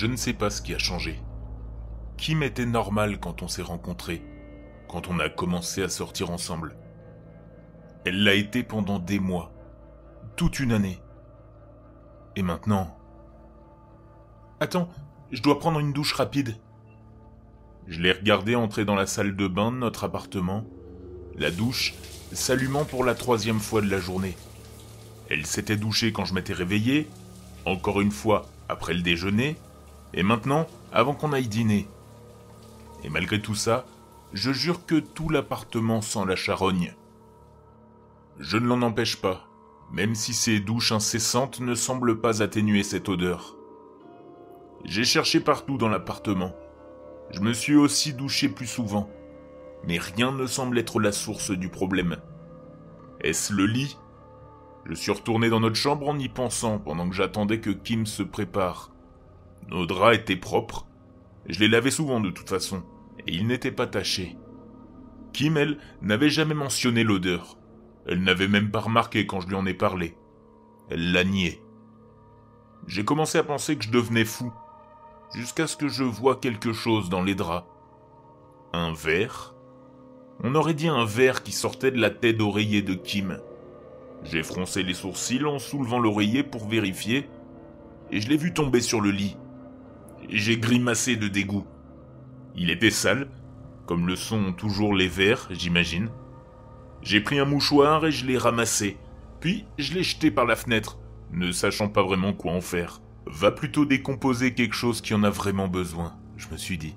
Je ne sais pas ce qui a changé. Kim était normal quand on s'est rencontrés, quand on a commencé à sortir ensemble. Elle l'a été pendant des mois, toute une année. Et maintenant... Attends, je dois prendre une douche rapide. Je l'ai regardée entrer dans la salle de bain de notre appartement, la douche s'allumant pour la 3e fois de la journée. Elle s'était douchée quand je m'étais réveillé, encore une fois après le déjeuner, et maintenant avant qu'on aille dîner. Et malgré tout ça, je jure que tout l'appartement sent la charogne. Je ne l'en empêche pas, même si ces douches incessantes ne semblent pas atténuer cette odeur. J'ai cherché partout dans l'appartement. Je me suis aussi douché plus souvent, mais rien ne semble être la source du problème. Est-ce le lit ? Je suis retourné dans notre chambre en y pensant pendant que j'attendais que Kim se prépare. Nos draps étaient propres. Je les lavais souvent de toute façon, et ils n'étaient pas tachés. Kim, elle, n'avait jamais mentionné l'odeur. Elle n'avait même pas remarqué quand je lui en ai parlé. Elle l'a nié. J'ai commencé à penser que je devenais fou, jusqu'à ce que je voie quelque chose dans les draps. Un verre ? On aurait dit un verre qui sortait de la tête d'oreiller de Kim. J'ai froncé les sourcils en soulevant l'oreiller pour vérifier, et je l'ai vu tomber sur le lit. J'ai grimacé de dégoût. Il était sale, comme le sont toujours les verres, j'imagine. J'ai pris un mouchoir et je l'ai ramassé, puis je l'ai jeté par la fenêtre, ne sachant pas vraiment quoi en faire. Va plutôt décomposer quelque chose qui en a vraiment besoin, je me suis dit.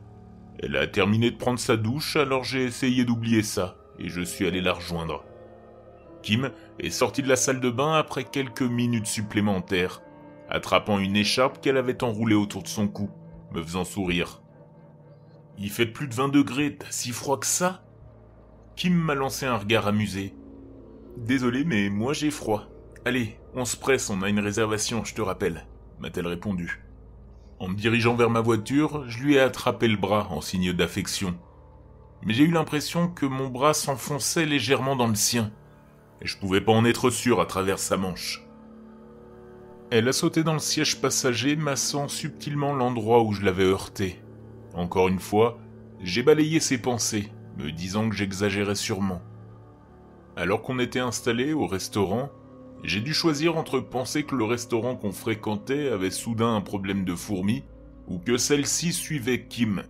Elle a terminé de prendre sa douche, alors j'ai essayé d'oublier ça, et je suis allé la rejoindre. Kim est sortie de la salle de bain après quelques minutes supplémentaires, attrapant une écharpe qu'elle avait enroulée autour de son cou, me faisant sourire. « Il fait plus de 20 degrés, t'as si froid que ça ?» Kim m'a lancé un regard amusé. « Désolé, mais moi j'ai froid. Allez, on se presse, on a une réservation, je te rappelle. » m'a-t-elle répondu. En me dirigeant vers ma voiture, je lui ai attrapé le bras en signe d'affection. Mais j'ai eu l'impression que mon bras s'enfonçait légèrement dans le sien, et je pouvais pas en être sûr à travers sa manche. Elle a sauté dans le siège passager, massant subtilement l'endroit où je l'avais heurté. Encore une fois, j'ai balayé ses pensées, me disant que j'exagérais sûrement. Alors qu'on était installé au restaurant, j'ai dû choisir entre penser que le restaurant qu'on fréquentait avait soudain un problème de fourmis, ou que celle-ci suivait Kim.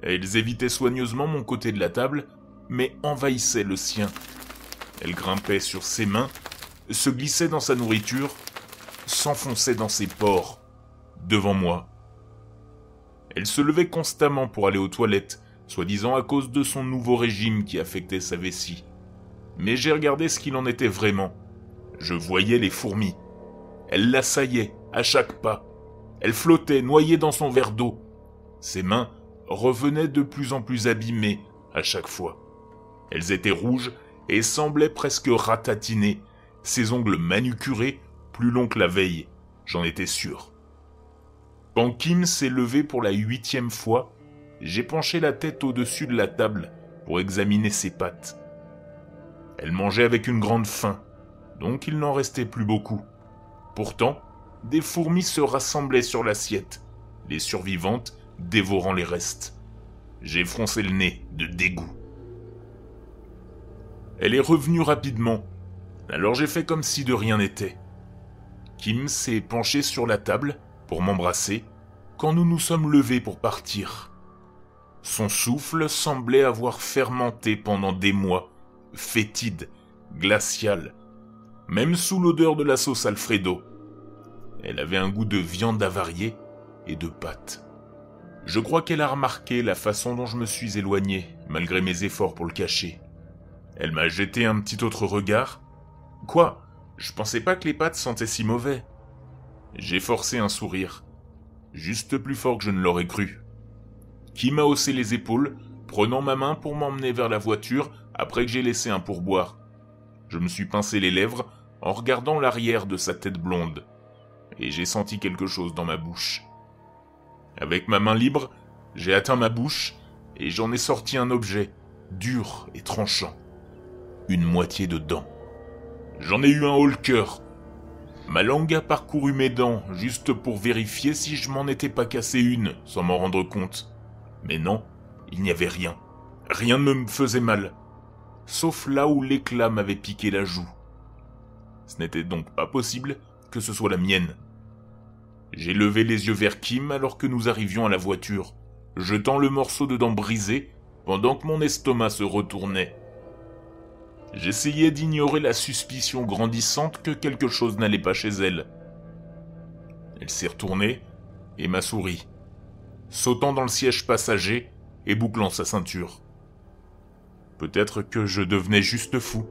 Elles évitaient soigneusement mon côté de la table, mais envahissaient le sien. Elle grimpait sur ses mains, se glissait dans sa nourriture, s'enfonçait dans ses pores, devant moi. Elle se levait constamment pour aller aux toilettes, soi-disant à cause de son nouveau régime qui affectait sa vessie. Mais j'ai regardé ce qu'il en était vraiment. Je voyais les fourmis. Elle l'assaillaient à chaque pas. Elle flottait, noyée dans son verre d'eau. Ses mains revenaient de plus en plus abîmées à chaque fois. Elles étaient rouges et semblaient presque ratatinées, ses ongles manucurés, plus longs que la veille, j'en étais sûr. Quand Kim s'est levée pour la 8e fois, j'ai penché la tête au-dessus de la table pour examiner ses pattes. Elle mangeait avec une grande faim, donc il n'en restait plus beaucoup. Pourtant, des fourmis se rassemblaient sur l'assiette, les survivantes dévorant les restes. J'ai froncé le nez de dégoût. Elle est revenue rapidement, alors j'ai fait comme si de rien n'était. Kim s'est penchée sur la table pour m'embrasser quand nous nous sommes levés pour partir. Son souffle semblait avoir fermenté pendant des mois, fétide, glacial, même sous l'odeur de la sauce Alfredo. Elle avait un goût de viande avariée et de pâte. Je crois qu'elle a remarqué la façon dont je me suis éloigné, malgré mes efforts pour le cacher. Elle m'a jeté un petit autre regard. Quoi ? Je pensais pas que les pâtes sentaient si mauvais. J'ai forcé un sourire, juste plus fort que je ne l'aurais cru. Qui m'a haussé les épaules, prenant ma main pour m'emmener vers la voiture après que j'ai laissé un pourboire. Je me suis pincé les lèvres en regardant l'arrière de sa tête blonde, et j'ai senti quelque chose dans ma bouche. Avec ma main libre, j'ai atteint ma bouche et j'en ai sorti un objet, dur et tranchant. Une moitié de dent. J'en ai eu un haut le cœur. Ma langue a parcouru mes dents, juste pour vérifier si je m'en étais pas cassé une, sans m'en rendre compte. Mais non, il n'y avait rien. Rien ne me faisait mal. Sauf là où l'éclat m'avait piqué la joue. Ce n'était donc pas possible que ce soit la mienne. J'ai levé les yeux vers Kim alors que nous arrivions à la voiture, jetant le morceau de dent brisé pendant que mon estomac se retournait. J'essayais d'ignorer la suspicion grandissante que quelque chose n'allait pas chez elle. Elle s'est retournée et m'a souri, sautant dans le siège passager et bouclant sa ceinture. Peut-être que je devenais juste fou.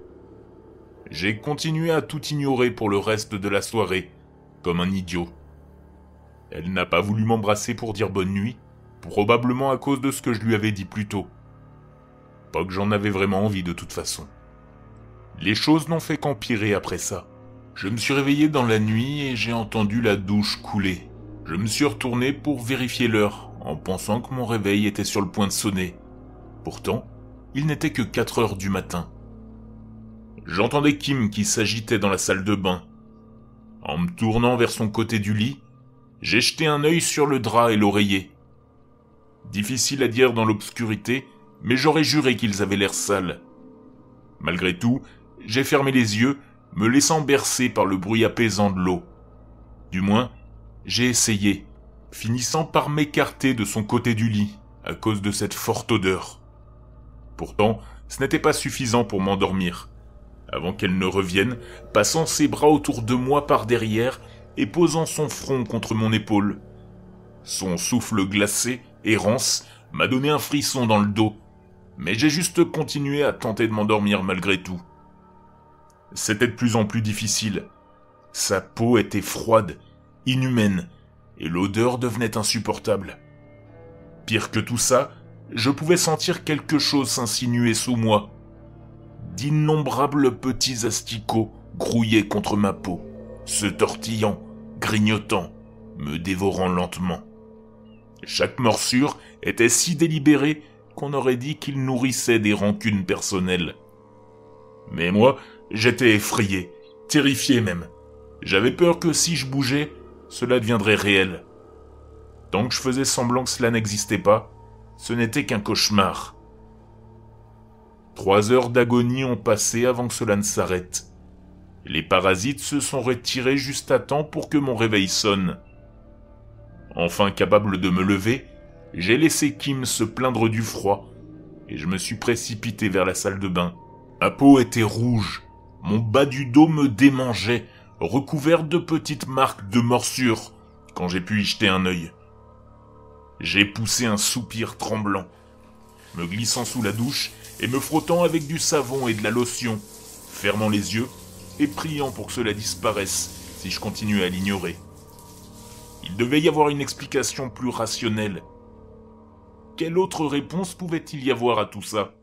J'ai continué à tout ignorer pour le reste de la soirée, comme un idiot. Elle n'a pas voulu m'embrasser pour dire bonne nuit, probablement à cause de ce que je lui avais dit plus tôt. Pas que j'en avais vraiment envie de toute façon. Les choses n'ont fait qu'empirer après ça. Je me suis réveillé dans la nuit et j'ai entendu la douche couler. Je me suis retourné pour vérifier l'heure, en pensant que mon réveil était sur le point de sonner. Pourtant, il n'était que 4 heures du matin. J'entendais Kim qui s'agitait dans la salle de bain. En me tournant vers son côté du lit, j'ai jeté un œil sur le drap et l'oreiller. Difficile à dire dans l'obscurité, mais j'aurais juré qu'ils avaient l'air sales. Malgré tout, j'ai fermé les yeux, me laissant bercer par le bruit apaisant de l'eau. Du moins, j'ai essayé, finissant par m'écarter de son côté du lit, à cause de cette forte odeur. Pourtant, ce n'était pas suffisant pour m'endormir. Avant qu'elle ne revienne, passant ses bras autour de moi par derrière et posant son front contre mon épaule. Son souffle glacé et rance m'a donné un frisson dans le dos, mais j'ai juste continué à tenter de m'endormir malgré tout. C'était de plus en plus difficile. Sa peau était froide, inhumaine, et l'odeur devenait insupportable. Pire que tout ça, je pouvais sentir quelque chose s'insinuer sous moi. D'innombrables petits asticots grouillaient contre ma peau, se tortillant, grignotant, me dévorant lentement. Chaque morsure était si délibérée qu'on aurait dit qu'il nourrissait des rancunes personnelles. Mais moi, j'étais effrayé, terrifié même. J'avais peur que si je bougeais, cela deviendrait réel. Tant que je faisais semblant que cela n'existait pas, ce n'était qu'un cauchemar. 3 heures d'agonie ont passé avant que cela ne s'arrête. Les parasites se sont retirés juste à temps pour que mon réveil sonne. Enfin capable de me lever, j'ai laissé Kim se plaindre du froid et je me suis précipité vers la salle de bain. Ma peau était rouge, mon bas du dos me démangeait, recouvert de petites marques de morsures quand j'ai pu y jeter un œil. J'ai poussé un soupir tremblant, me glissant sous la douche et me frottant avec du savon et de la lotion, fermant les yeux et priant pour que cela disparaisse si je continuais à l'ignorer. Il devait y avoir une explication plus rationnelle. Quelle autre réponse pouvait-il y avoir à tout ça ?